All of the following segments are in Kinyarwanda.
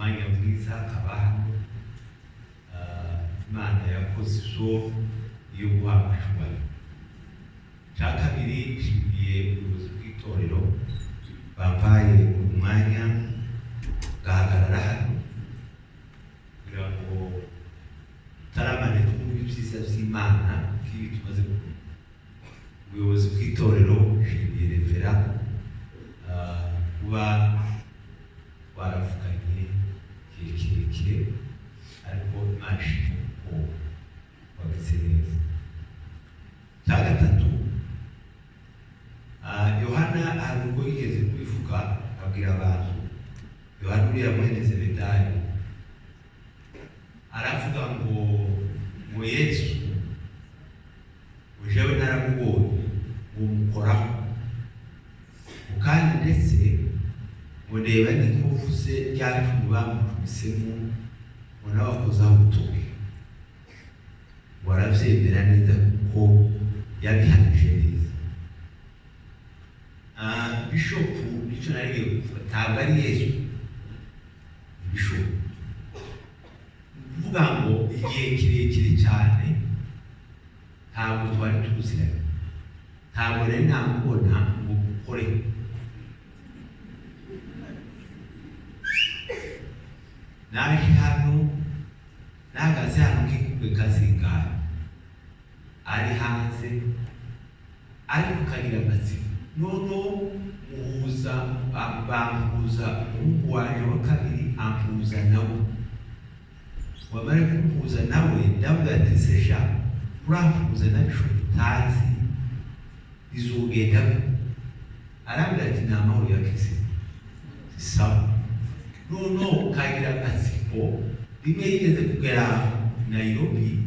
umwanya mwiza akaba hano Imana yakoze izo yo guhabwa icyubahiro. Cya kabiri nshimiye ubuyobozi bw'itorero bampaye umwanya gahagarara hano kugira ngo taramane twumve ibyiza by'Imana nk'ibi tumaze kubona. Ubuyobozi bw'itorero nshimiye Revera kuba baravuganye igihe kirekire ariko Imana ishimwe ko wabize neza. Cya gatatu Yohana hari ubwo yigeze kubivuga abwira abantu, Yohana uriya mwene Zebedayo aravuga ngo Yesu ujewe naramubonye umukoraho kandi ndetse ngo ndeba n'inkovuze ryacu bamukubisemo ngo n'abakozaho urutoki, warabyemera neza kuko yabihanije neza. Bishopu nicyo narigiye kuvuga, ntabwo ari Yesu, Bishopu kuvuga ngo igihe kirekire cyane ntabwo twari tuziranye, ntabwo rero namubona ngo ukore. Naje hano nahagaze hano nk'ikubwe kazingahe ari hanze ariko kagira amatsiko, noneho bampuza umuhungu waje wa kabiri ampuza nawe, wamara kumpuza nawe ndavuga ati se sha urampuza na Bishopu utazi izogenda, arambwira ati ni amahoro ya Kristo. Sawa, noneho kagira amatsiko, rimwe yigeze kugera Nairobi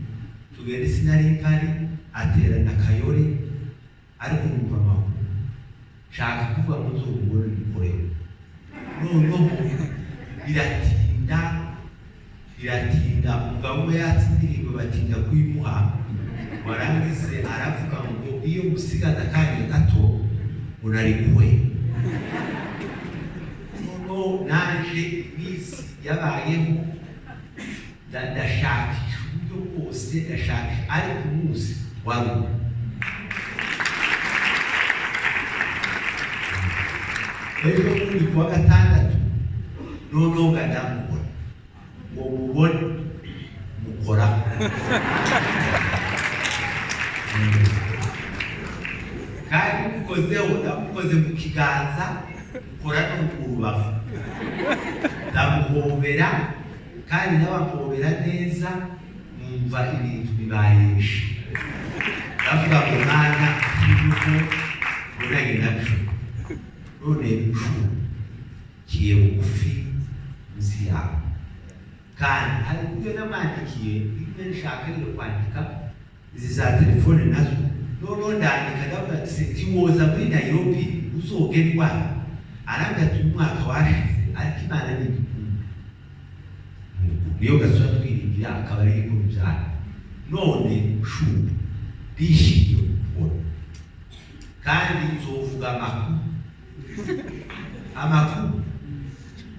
tugenda sinari mpari aterana Kayore ariko numva amahoro shaka kuvuga ngo nzobubone nikorera, noneho biratinda umugabo we yatsindirimwe batinda kuyimuha, warangize aravuga ngo iyo gusigaza akanya gato unarikuwe. Noneho naje iminsi yabayeho ndashakisha uburyo bwose, ndashakisha ariko umunsi wari ejo bundi kuwa gatandatu, noneho ndamubona ngo mubone mukora kandi mukozeho, ndamukoze mu kiganza mukora no mu rubavu, ndamuhobera kandi ndabamuhobera neza, numva ibintu bibayesha, ndavuga ngo Mana igihugu unanye nacyo, none Bishopu kiye bugufi munsi yawe. Kandi hari ibyo namwandikiye, rimwe nshaka rero kwandika izi za telefone nazo, noneho ndandika ndavuga ati ntiwoza muri Nairobi uzogerwa, arambwira ati umwaka washize ariko Imana ni niyo gasura twiringira akaba ari ko byara. None Bishopu bishimiye kubona kandi nzovuga amakuru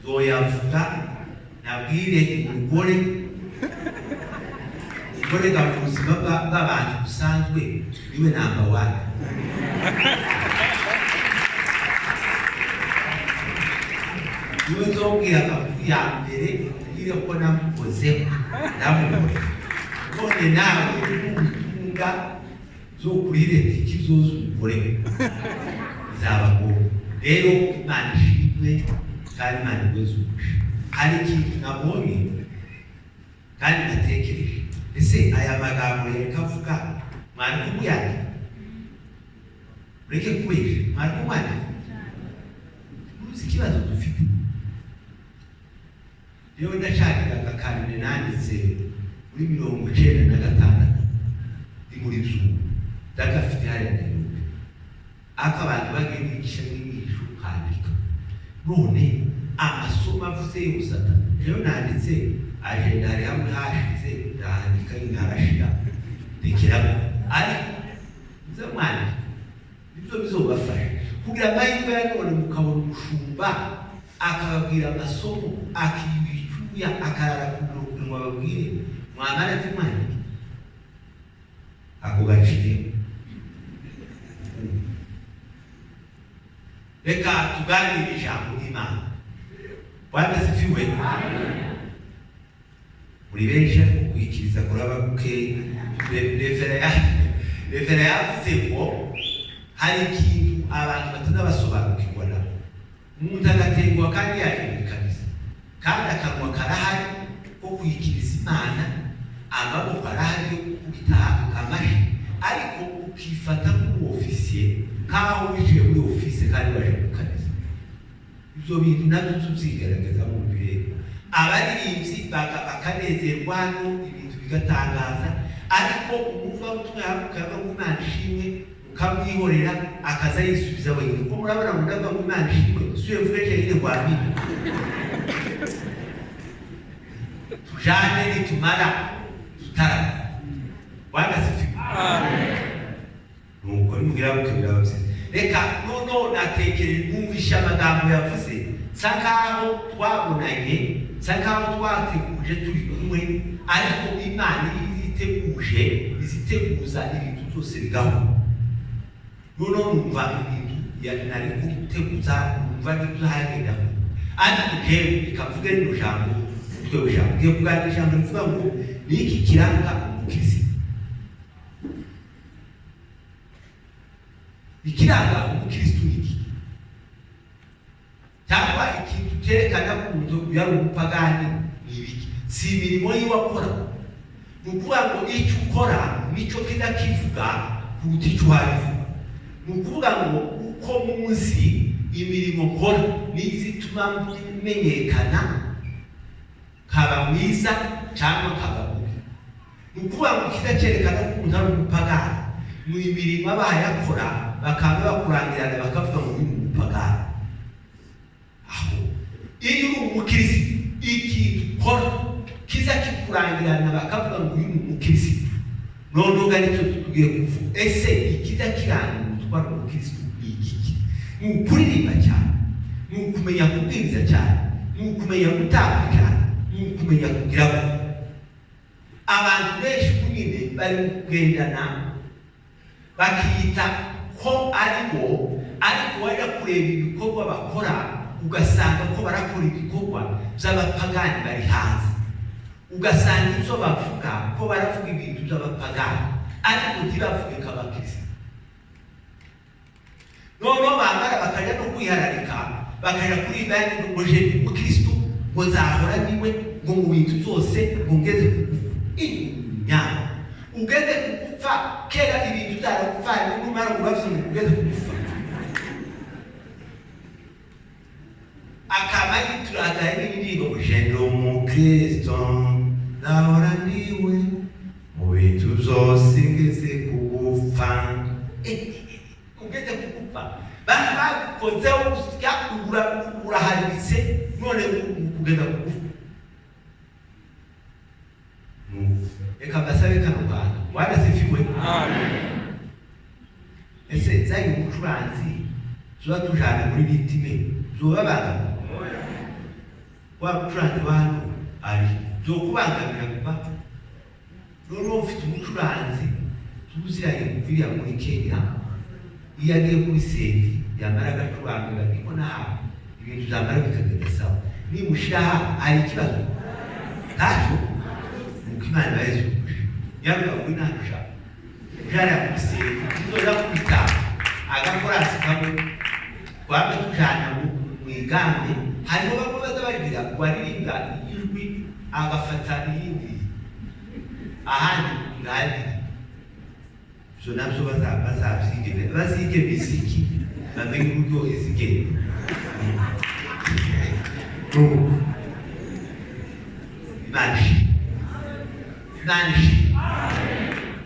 zoyavuga, nabwire umugore ga mu buzima bw'abantu busanzwe niwe namba wani. Niwe nzobwira amakuru ya mbere ngire ko namukozeho ndamubona, none nawe n'umutunga zo kuri leta ikizoza umugore bizaba ngombwa. Rero Imana ishimwe kandi Imana igweze umugisha. Hari ikintu nabonye kandi natekereje, ese aya magambo yereka avuga mwari kumuyandika, ureke kubesha, mwari kumwandika, uzi ikibazo dufite. Rero ndashakiraga akantu nanditse muri 96 ndi muri Zungu ndagafite hariya Nairobi, akabantu bagiye kwigisha n'inyigisho kwandika, none amasomo avuze yose atatu. Rero nanditse agenda hari hamwe hashize ndandika ingarashira ndekeraho, ariko nze mwandika nibyo bizobafasha kugira amahirwe ya none mukabona umushumba akababwira amasomo akibica kuya akarara kumunwa babwire mwamara timani ako gacire. Reka tuganire ijambo ry'Imana. Bwana sifiwe. Muri benshi kuikiriza kuraba kuke refera yavuze ngo hari ikintu abantu batanabasobanukirwa nabo. Umuntu agategwa kandi yayibikaniza kandi akanwa karahari ko kwikiriza Imana, amaboko arahari yo kubitaha amashi, ariko ukifata nk'uofisiye kaho wije muri office kandi waje gukaniza. Ibyo bintu nabyo tubyigaragaza mu bireba. Abaririmbyi bakanezerwa ibintu bigatangaza, ariko umuva utumwe hakava mu Imana ishimwe ukamwihorera akaza yisubiza wenyine. Ko murabona ngo ndava mu Imana ishimwe suye vugeje nyine kwa mimi tujane nitumara tutara. Bwana sifiwe. Amen. Nuko nimugira gukubira abavyeyi. Reka nono natekereza numvisha amagambo yavuze sakaho twabonanye, sakaho twateguje turi kumwe, ariko Imana iziteguza ibintu byose bigaho. Nono numva ibintu nari guteguza, numva n'ibizahagenda, ariko jewe bikavuga rino jambo twebwe jambo ngiye kuganira ijambo rivuga ngo ni iki kiranga umukristo. Ikiranga umukristo iki cyangwa ikintu cyerekana ko umuntu yari umupagani ni ibiki? Si imirimo yiwakora. Nukuvuga ngo icyo ukora nicyo kiza kivuga kuruta icyo uhabivuga. Nukuvuga ngo uko muzi imirimo nkora nizituma menyekana kaba mwiza cyangwa kaba mubi. Nukuvuga ngo kiza cyerekana ko umuntu ari umupagani mu imirimo abayakora bakaba bakurangirana bakavuga ngo uyu umupagani. Aho iyo uri umukristo iki ukora kiza kikurangirana bakavuga ngo uyu umukristo. None nicyo tugiye kuvuga. Ese ikiza kiranga umutwa umukristo iki? Ni ukuririmba cyane, ni ukumenya kubwiriza cyane, ni ukumenya gutanga cyane, ni ukumenya kugira ngo abantu benshi kunyine bari kugendana bakiyita ko aribo, ariko wajya kureba ibikorwa bakora ugasanga ko barakora ibikorwa by'abapagani bari hanze. Ugasanga ibyo bavuga ko baravuga ibintu by'abapagani, ariko ntibavuge ko abakristo. Noneho bamara bakajya no kwihararika, bakajya kuri bandi ngo je umukristo ngo nzahora niwe ngo mu bintu byose ngo ngeze inyama. Ugeze kufa kera ibintu byarapfanye n'umara kubavye ugeze kufa. Akaba yituragaye n'ibindigo bujendo umukristo nahora niwe mu bintu byose ngeze kugufa. Ugeze kugufa bakozeho gusya uraharitse none ugeze kugufa. Eka basabe kano kantu. Bwana sifiwe. Amen. Ese zayi umucuranzi zuba tujana muri bitime zuba banga wa mucuranzi wano ari zo kubangamira kuba none ufite umucuranzi tuziranye kuviya muri Kenya iyo agiye kuri stage yamara agacuranga ariko naha ibintu zamara bikagenda sawa. Nimushiraha hari ikibazo ntacyo Imana Yesu yaba winasha jara kusenge nzoza kubita agakora sikabo kwabe tujana mu igambe. Hariho bamwe bazabarira kwariringa ijwi agafata iyindi ahandi ngadi so nabyo bazige bisiki bamenye uburyo izigenda. Nanshi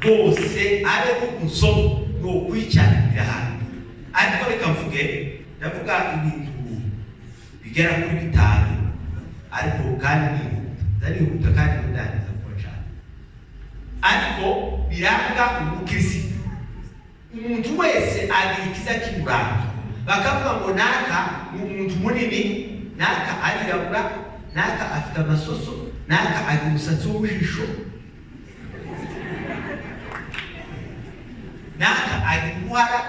bose ari kumusoma no kwicarira hano, ariko reka mvuge ndavuga ibintu bigera kuri bitanu, ariko kandi ndari huta kandi ndangiza kwa cyane. Ariko biranga umukristo, umuntu wese agikiza kimuranga bakavuga ngo naka umuntu munini, naka arirabura, naka afite amasoso, naka ari umusatsi w'ujisho, naka ari muhara,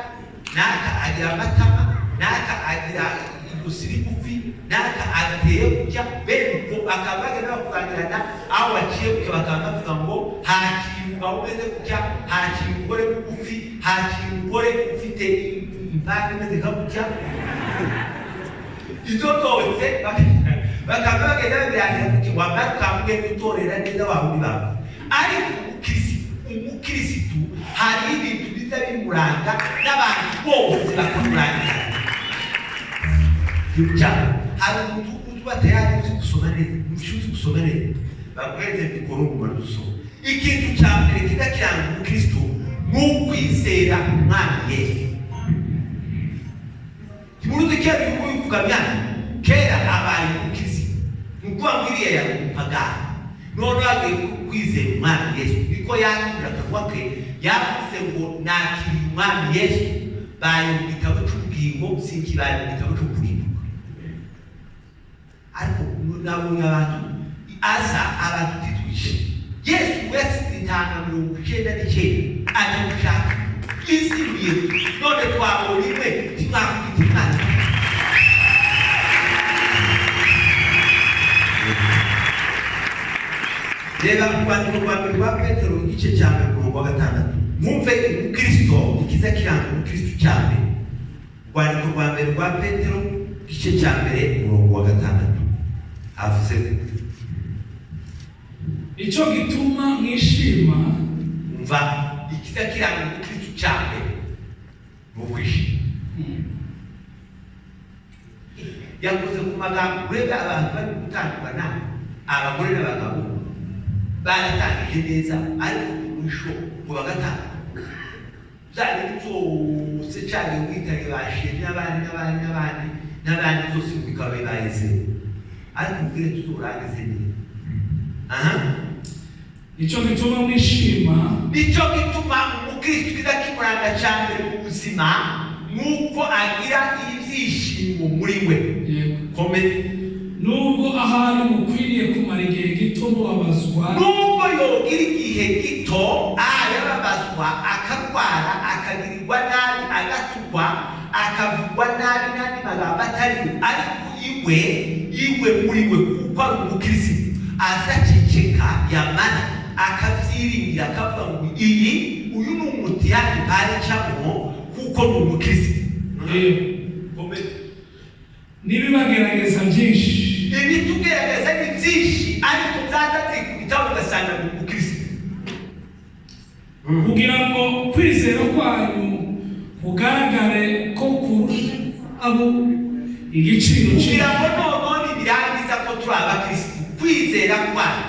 naka agira amatama, naka agira igusiri gufi, naka ateye kujya bene ko akabaga n'abakugirana aho waciye bakaba bavuga ngo hakinga umeze kujya, hakinga umugore gufi, hakinga umugore ufite impande imeze nka kujya. Izo zose bakaba bagenda babiranga kuti wamara ukamubwe gutorera neza wawe baba. Ariko umukirisitu hari ibintu biza bimuranga n'abantu bose bakamuranga. Hari umuntu uba tayari uzi gusoma neza, uzi gusoma neza, bakweze mikoro mu marusoma. Ikintu cya mbere kidakiranga umukristo ni ukwizera umwami Yesu. Kimuruzi kera uvuga byana kera abaye umukristo nukuba ngiriye ya pagani none agiye kwizera umwami Yesu niko yakira akavuga ke yavuze ngo nakiri umwami Yesu baye mu gitabo cy'ubugingo sinkibaye mu gitabo cyo kurimbuka. Ariko nabonye abantu aza abantu titwishe Yesu wese itanga 99 ari gushaka isi biye none twabonye imwe timwakwitikana. Reba kwandiko kwa mbere rwa Petero igice cya mbere ku wa 6 mwumve umukristo ikiza kiranga umukristo cyane. Kwandiko kwa mbere rwa Petero igice cya mbere ku wa 6 avuze icyo gituma mwishima umva ikiza kiranga umukristo cyane mu kwishima. Yakoze ku magambo urebe abantu bari gutandukana abagore n'abagabo baratangije neza ariko umusho ku bagatanga zari zose cyane witare bashiye n'abandi zose bikaba bibayize ariko ubwire tuzorangize neza. icyo gituma mwishima, nicyo gituma umukristo kidakimuranga cyane mu buzima nuko agira ibyishimo muri we. Komeza nubwo ahari mukwiriye kumara igihe gito mubabazwa, nubwo yogira igihe gito yababazwa akarwara akagirirwa nabi agatukwa akavugwa nabi n'andi magambo atari ariko iwe muri we kuko ari umukristo azaceceka yamara akabyiringira akavuga ngo uyu ni umutiyani mpari cyangwa kuko ni umukristo. Nibibagerageza byinshi, ibitugerageza ni byinshi ariko byatazikubitaho ugasanga ni umukristo. kugira ngo kwizera kwanyu kugaragare ko kurusha abo igiciro kugira ngo none birangiza ko turi abakristo kwizera kwanyu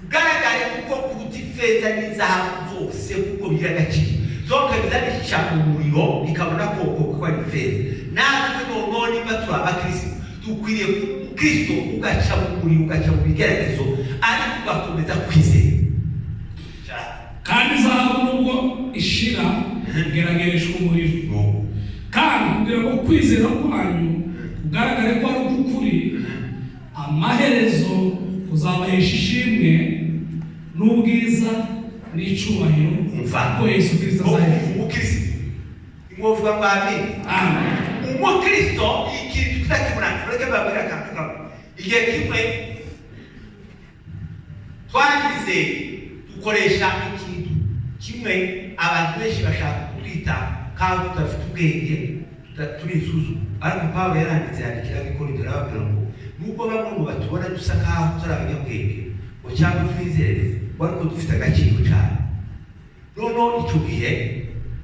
kugaragare kuko kuruta ifeza n'izahabu zose kuko biragaciro zoka bizabisha mu muriro bikabona koko ko ari feza. Natwe none niba turi abakristo dukwiriye Kristo ugaca mu muriro ugaca mu bigeragezo ariko ugakomeza kwizera. kandi zahabu nubwo ishira igeragereshwa umuriro, kandi kugira ngo kwizera kwanyu kugaragare ko ari ukuri amaherezo kuzabahesha ishimwe n'ubwiza n'icyubahiro ko Yesu Kristo azahesha. Umukristo imwovuga ngo amen. Umukristo ikintu kitakimuranga ureke babwira akantu igihe kimwe twagize dukoresha ikintu kimwe abantu benshi bashaka kwita kandi tudafite ubwenge turi insuzu ariko Pawulo yaranditse yandikira Abikorintho arababwira ngo nubwo bamwe mu batubona dusa nkaho turi abanyabwenge ngo cyangwa twizereze ariko dufite agaciro cyane. Noneho icyo gihe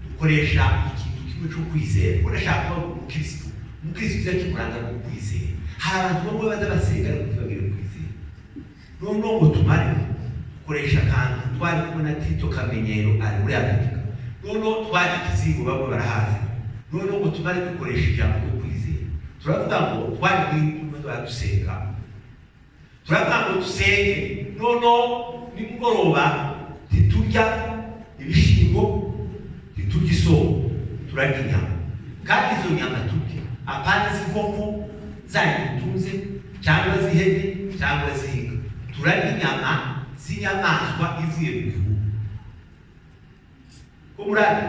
dukoresha ikintu kimwe cyo kwizera. Urashaka kuba umukristo kimuranga no kwizera. Hari abantu bamwe baza basenga ariko ntibagire kwizera. Noneho ngo tumare dukoresha akantu twari kubona Tito Kamenyero ari muri Amerika. Noneho twari ikizingo bamwe barahazi. Noneho ngo tumare dukoresha ijambo ryo kwizera. Turavuga ngo twari kumwe dusenga. Turavuga ngo dusenge. Noneho nimugoroba titurya ibishimbo titurya isoko turarya inyama kandi izo nyama turya apana z'inkoko zanyu dutunze cyangwa z'ihene cyangwa z'inka, turarya inyama z'inyamaswa ivuye mu gihugu. Ko murari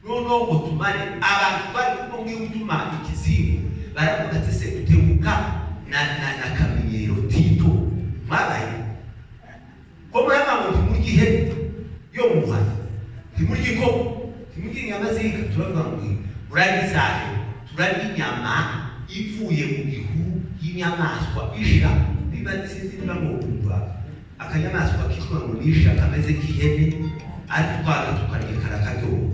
noneho ngo tumare abantu bari kumwe utuma ikizingo baravuga ati se utebuka na kamenyero Tito mwabaye ko murama ngo timurya ihene yo mu muhanda, timurya inkoko, timurya inyama z'inka. Turavuga ngo urarya izahe? Turarya inyama ivuye mu gihu y'inyamaswa isha. Niba nsizi niba ngo kumva akanyamaswa kitwa ngo nisha kameze k'ihene, ariko twaza tukarya karakaryoha.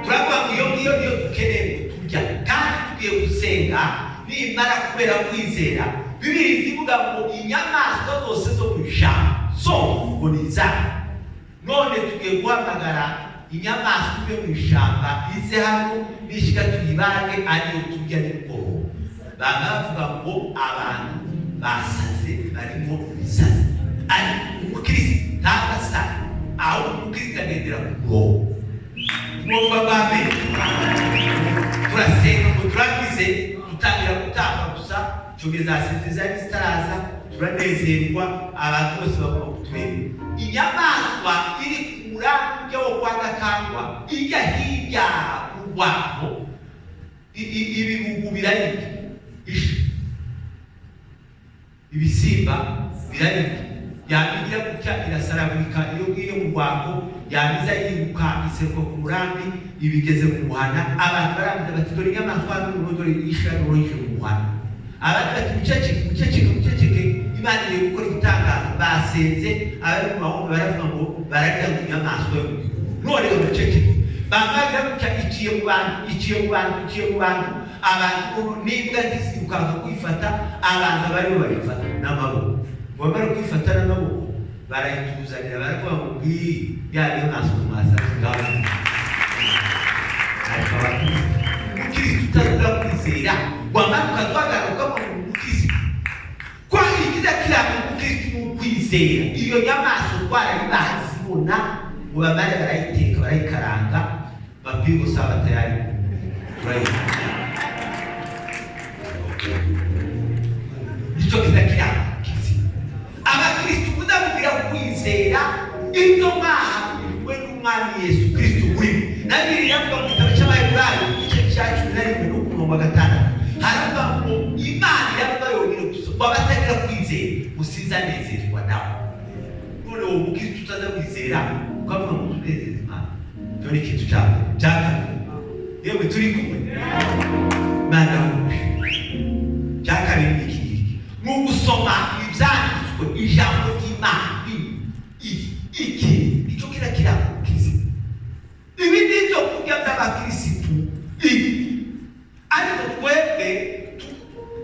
Turavuga ngo iyo ngiyo niyo dukeneye turya, kandi tugiye gusenga nimara kubera kwizera. Bibiri zivuga ngo inyamaswa zose zo mu ishyamba zose ngo ni izawe. None tugiye guhamagara inyamaswa ive mu ishyamba ize hano nishyika tuyibage ariyo turya n'ubwoko. Baba bavuga ngo abantu basaze barimo bisaze, ari umukristo ntagasa, aho umukristo agendera ku bwoko. Mwumva bame turasenga ngo turabize, dutangira gutanga gusa cyogeza senteza zitaraza, turanezerwa abantu bose bagomba kutureba. Inyamaswa iri ku murambi wo kwa Gakangwa ijya hirya mu Rwanda, ibibugu biraribwa, ibisimba biraribwa, yabigira gutya irasaragurika. Iyo ngiyo mu Rwanda yabiza yibuka iserwa ku murambi ibigeze mu muhanda, abantu barambiza bati dore inyamaswa n'urudore isha n'uroje mu muhanda. Abantu bati muceceke Imana iri gukora ibitangaza. Basenze abari mu mahombe baravuga ngo bararya mu nyamaswa yo mu gihugu. None muceceke bambagira gutya iciye mu bantu abantu nibwa zisibuka kwifata, abantu bariho barifata n'amaboko. Bamara kwifata n'amaboko barayituzanira, baravuga ngo ngiyi ya nyamaswa mwasaze ngaho. Ariko umukristo utaza kwizera wamara ukatwagaruka mu mukristo kwa ikiza kiranga umukristo n'ukwizera. Iyo nyamaswa twarayibazibona ngo bamare barayiteka barayikaranga bapigo saba tayari icyo kiza kiranga abakristo mudabwira kwizera ibyo mwahawe n'umwami Yesu Kristo uri nabiri yavuga mu gitabo cy'Abayiburayo igice cya 11:6 haravuga ngo Imana yabayobora gusa babatagira kwizera musizanezerwa nawe. None uwo mukristo utaza kwizera ukavuga ngo tunezeze Imana, cyo ni ikintu cyaka yewe turi kumwe Mana cyaka n'iki mu gusoma ibyanditswe ijambo ry'Imana iki icyo kirakira kizi. Ibi nibyo kurya by'abakirisitu ariko twebwe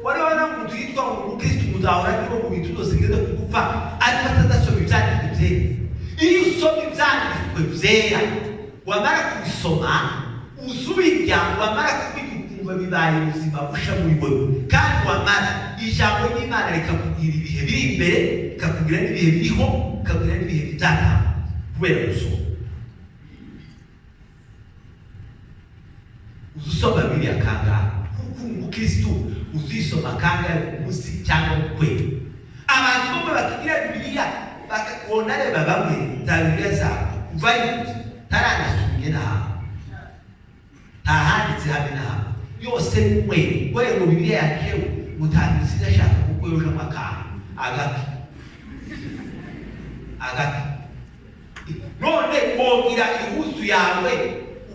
wari muntu yitwa umukristo muzahora nibo mu bintu byose ngeze kugupfa, ariko atazasoma ibyanditswe byera. Iyo usoma ibyanditswe byera wamara kubisoma uzubirya, wamara kubikumva bibaye ubuzima busha muri wowe, kandi wamara ijambo ry'Imana rikakubwira ibihe biri imbere, rikakubwira n'ibihe biriho, rikakubwira n'ibihe bizataha kubera gusoma. Uzusoma Bibiliya kangahe? Kuko umukristo uzisoma kangahe umunsi cyangwa mu kwezi? Abantu bamwe bakigira Bibiliya bakakubona reba bamwe za Bibiliya zabo uvayo taranasomye nawe tahanditse habe nawe yose mwe wewe mu Bibiliya yakewe mutanditse ashaka kuko yoje amakara agati none wogira ihuzu yawe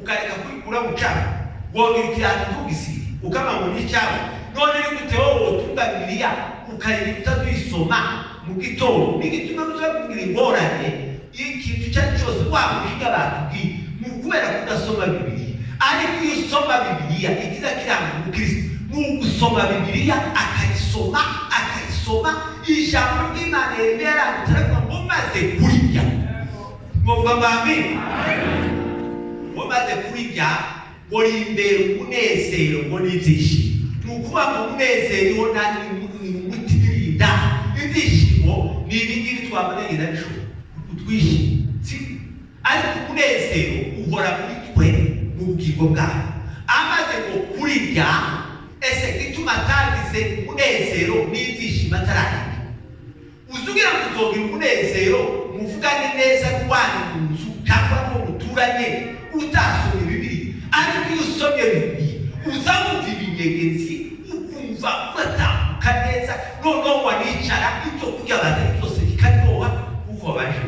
ukareka kwikura mu cyaro, wogira ikirato tugisi ukama mu n'icyawe. None ni gute wowe utunga Bibiliya ukareka utazisoma mu gitondo? N'igituma uzabwira ingorane ikintu cyari cyose wamushiga batubwiye mu kubera kudasoma Bibiliya. Ariko iyo usoma Bibiliya ikiza kiranga umukristo ni ugusoma Bibiliya akayisoma ijambo ry'Imana yaranditse ngo maze kurya ngombwa bamwe ngo maze kurya ngo imbere umunezero ngo n'ibyishimo. Ni ukuvuga ngo umunezero nani umuti birinda ibyishimo ni ibingibi twaboneye naco utwishimo, ariko umunezero uhora muri twe mu bugingo bwawe. Amaze ngo kurya ese gituma atagize umunezero n'ibyishimo atarahinda. Uzugira ngo uzogira umunezero muvugane neza n'uwanyu mu nzu cyangwa mu muturanye utasomye Bibiliya, ariko iyo usomye Bibiliya uza wumva ibinyegezi ukumva uratambuka neza, noneho wanicara ibyo kurya baza byose bikaryoha kuko wabaje.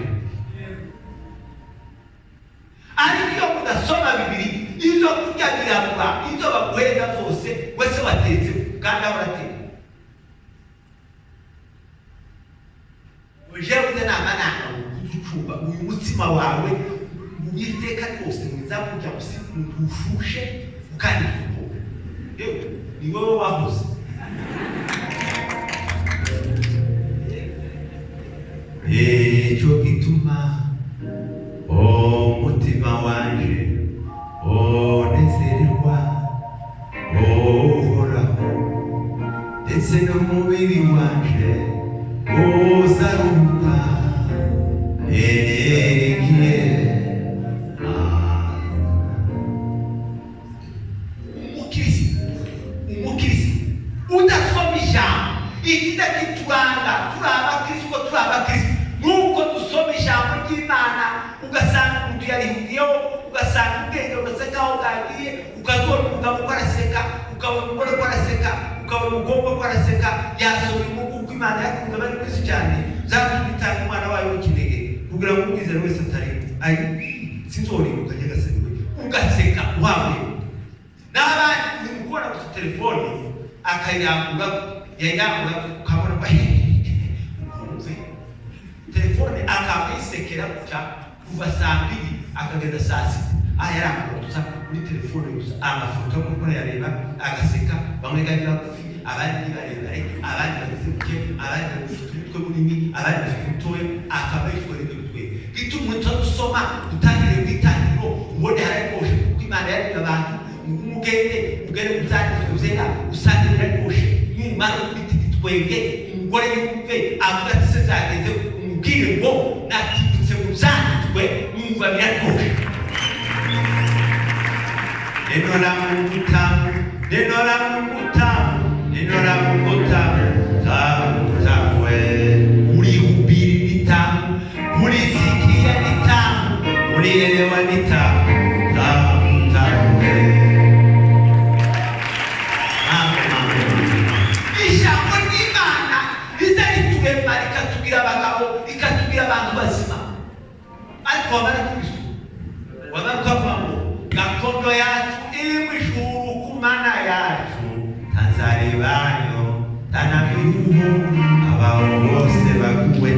Ariko iyo mudasoma Bibiliya ibyo kurya birabura, ibyo baguhereza byose wese watetse kandi aho urateka. Jewe n'amana uducuba uyu mutima wawe ubiteka rwose mwiza kujya ushushe kandi kuko yewe ni wowe wahoze. Cyo gituma umutima wanje nezerwa uhoraho, ndetse n'umubiri wanje uzaruhuka igihe. Umukirisi udasoma ijambo igita kituranga turi abakristo nuko dusoma ijambo ry'Imana ugasanga umuntu yarihugiyeho, ugasanga ubwenge ugaseka aho bwagiye, ukazora umugabo ko araseka, ukabona umugore ko araseka, ukabona umugomba ko araseka, yasoma imugu uko Imana yakunze bari kwisi cyane zakubitanga umwana wayo w'ikinege kugira ngo umwizera wese atari ayi sinzoribuka nyagasani ugaseka wawe. N'abandi mukora ku telefone akayambura ukabona ko telefone akayisekera kuva saa 2 akagenda saa 6 yarambuza kuri telefone gusa amafoto kuko yareba agaseka, bamwe gari bagufi, abandi barebare, abandi bazibuke, abandi bafite munini, abandi bafite akabayishwa n'ibitwe gituma utasoma utangire kwitangiro ubone harayoshe kuko Imana yari abantu umugende uzanira usangire rwoshe n'umara kwiti twenge umugore yumve avuga ati se zageze umubwire ngo natibutse muzanitwe numva birarwoshe. Nenora Mungu tamu tamwe, ulihubiri ni tamu, ulisikia ni tamu, ulielewa ni tamu. Ijambo ry'Imana rizaritugemba rikatubwira abagabo, rikatubwira abantu bazima, ariko wabari kubisu wabakavuga ngo gakondo yacu iri mu ijuru ku Mana yacu tazarebayo tanabiruhu, abaho bose baguwe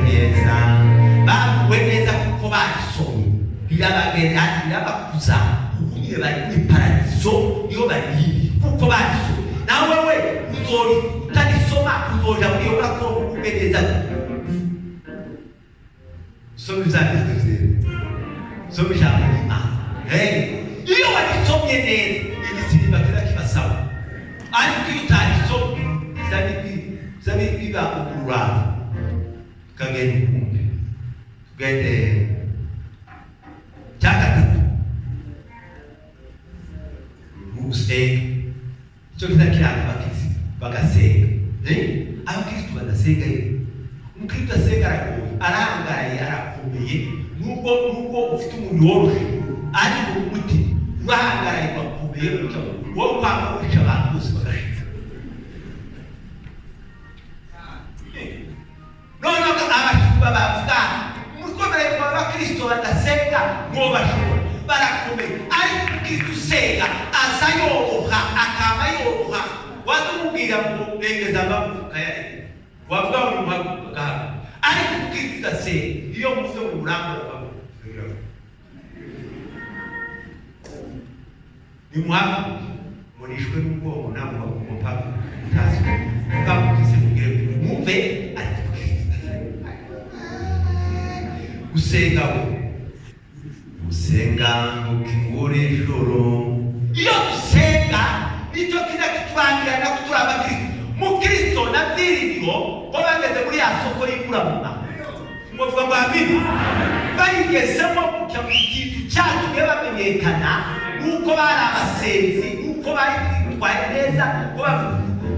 neza kuko basomye birabagenda birabakuza ubuye bari muri paradiso iyo bari kuko basomye. Nawe we uzori utanisoma uzoja muri yo gakondo kubeneza somi ijambo ry'Imana. Iyo warisomye neza igisimba kibasawa, ariko iyo utarisomye zabi biba ukurura kagenda ukumbi tugende. Cyakatatu ugusenga, icyo kita kiranga abakristo bagasenga. Abakristo badasenga umukristo asenga arangaraye arakomeye, nubwo ufite umubiri woroshye ariko umutima urahangaraye bakomeye wowe kwanga kwica abantu bose bagashira. Noneho abashumba bavuga umukomere w'abakristo badasenga ngo bashobora barakomeye, ariko umukristo usenga aza yoroha akaba yoroha. Wazumubwira ngo rengeza amavuka yawe wavuga ngo umuhaguruka, ariko umukristo udasenga iyo muvuze ngo urambura nimuhaguruke murishwe n'ubwoba ntabwo bagomba utazi bwamukise mugire mwumve ariko gusenga ukingura ijoro. Iyo gusenga nicyo kiza kiturangira na kuturabakristo mukristo na byiringiro ko bageze muri ya soko y'ikuramuna muvuga ngo amini bayigezemo ku kintu cyatumye bamenyekana nuko bari abasenzi, nuko bari kwitwaye neza,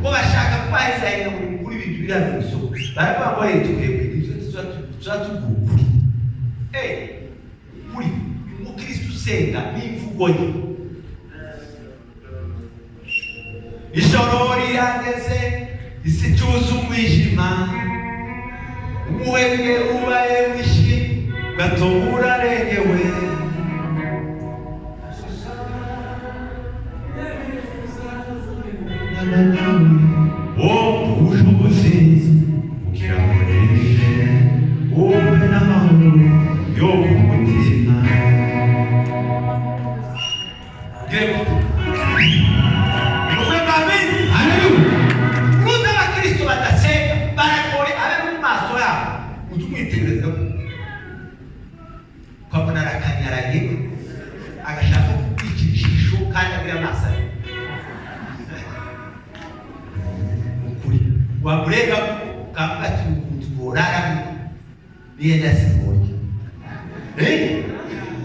ko bashaka kwahizahira muri ibintu biri hano isoko baravuga ngo rero twebwe ibyo tuzatugukuri kuri umukristo usenga n'imvugo ye ijoro rirageze isi cyuzuye umwijima umuhebwe ubaye wishi gatobura rengewe ubushobozi ukiramurishe wowe n'amahoro yo ku mutima uruta abakristo badasenga baragoye abe mu maso yabo utumwitegereza ukabona arakanyaraye agashaka kukwica ijisho kandi agira amaso ye wamurega ukavuga tugorara nienda simoja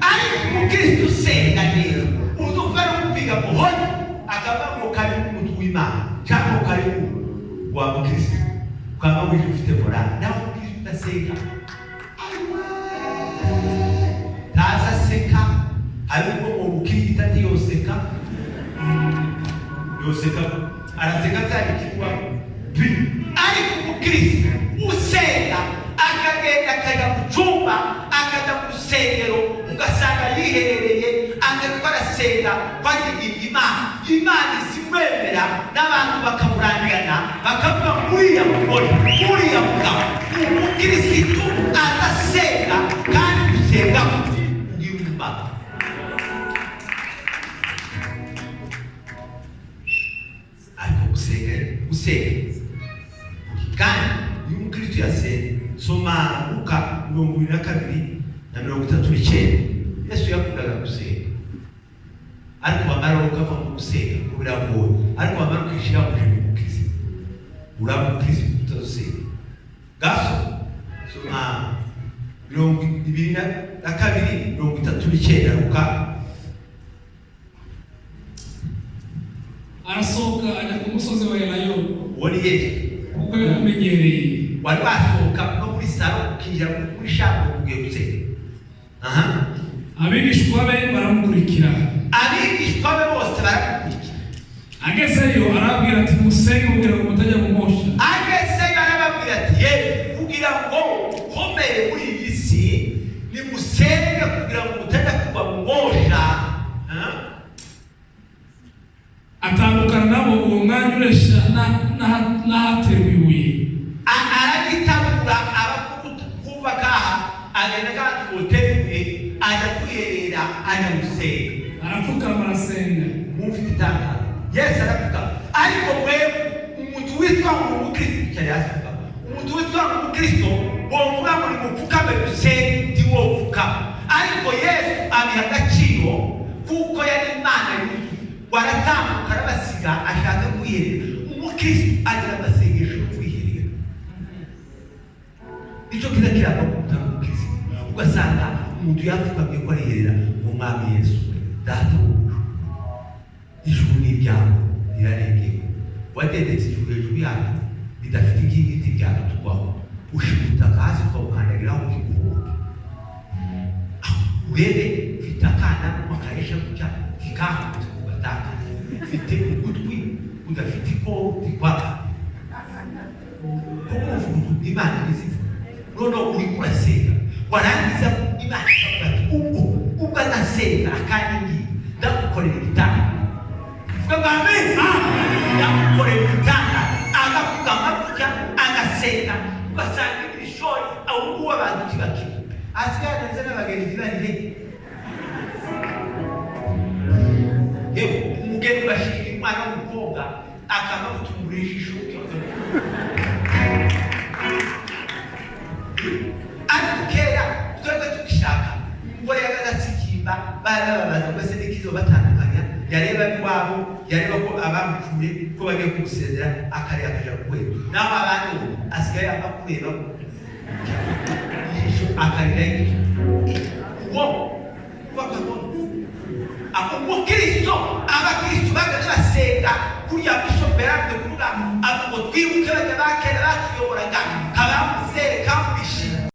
ariko umukristo usenga neza uzuvana kupiga muhonya akaba ngo kari umuntu w'Imana cyangwa kari wa mukristo ukaba wije ufite morale nawe umukristo udasenga taza seka ariko umukristo atiyoseka araseka cyane kitwa ariko umukristo usenga akagenda akajya mu cyumba akajya mu rusengero ugasanga yiherereye agakora senga kwandikira Imana izimwemera n'abantu bakamurangana bakavuga uriya mugore uriya mugabo umukristo adasenga kandi gusenga yumva ariko gusenga kandi uyu mukristo yasenga soma Luka 22:39 Yesu yakundaga gusenga ariko bamara ukava mu gusenga kubiragoye ariko bamara kwishira mu mukristo uramukristo utasenga gaso soma 22:39 Luka arasohoka ajya ku musozi wa Elayo wari Yesu kuko yamenyereye wari basohoka no muri salo ukinjira muri shamba ugiye gusenga abigishwa be baramukurikira bose baramukurikira agezeyo arabwira ati musenge kugira ngo mutajya kumosha agezeyo arababwira ati kugira ngo ukomere muri iyi si ni musenge kugira ngo mutajya kuba mumosha atandukana nabo uwo mwanya uresha n'ahateruwe ibuye aragitabura abakuruta kuva kaha agenda kandi uteruye ajya kwiherera ajya gusenga arapfukama arasenga mufite itangazo Yesu aravuga ariko mwewe umuntu witwa umukristo cyari avuga umuntu witwa umukristo wovuga ngo nimupfukame gusenga ndi wopfukama ariko Yesu abiha agaciro kuko yari Imana waratambuka arabasiga ashaka kwiherera umukristo agira amasengesho yo kwiherera icyo kiza kiraba gutanga umukristo ugasanga umuntu yapfukamye ko ariherera mu mwami Yesu data ijuru n'ibyago birarengeye wadendetse ijuru hejuru yacu bidafite ingingiti byatugwaho ushimita hasi ukawukandagiraho ukiguhuka urebe mfite akana makaresha gutya kikahutse ugataka mfite ugutwi udafite ikoro tikwaka kuko uvuga Imana izivuga noneho uri kurasenga warangiza Imana ikavuga ati ubwo adasenga akandi ndagukorera igitanda vuga amen ndagukorera igitanda agavuga amavuta agasenga ugasanga ibishori ahubwo abantu kibakira asigaye neza n'abagenzi barire yewe umugeni ugashira umwana w'umukobwa akaba gutumurira ijisho ariko kera twebwe tugishaka umugore yagagatsikimba barababaza mbese n'ikizo batandukanya yareba iwabo yareba ko abamucuye ko bagiye kumusezera akareba akaja kuwera naho abandi asigaye ava kureba ijisho akarira uwo bakabona umukristo abakristo bagaze basenga kurya bishop yaravuze kuvuga ngo twibuke bajya bakera batuyoboraga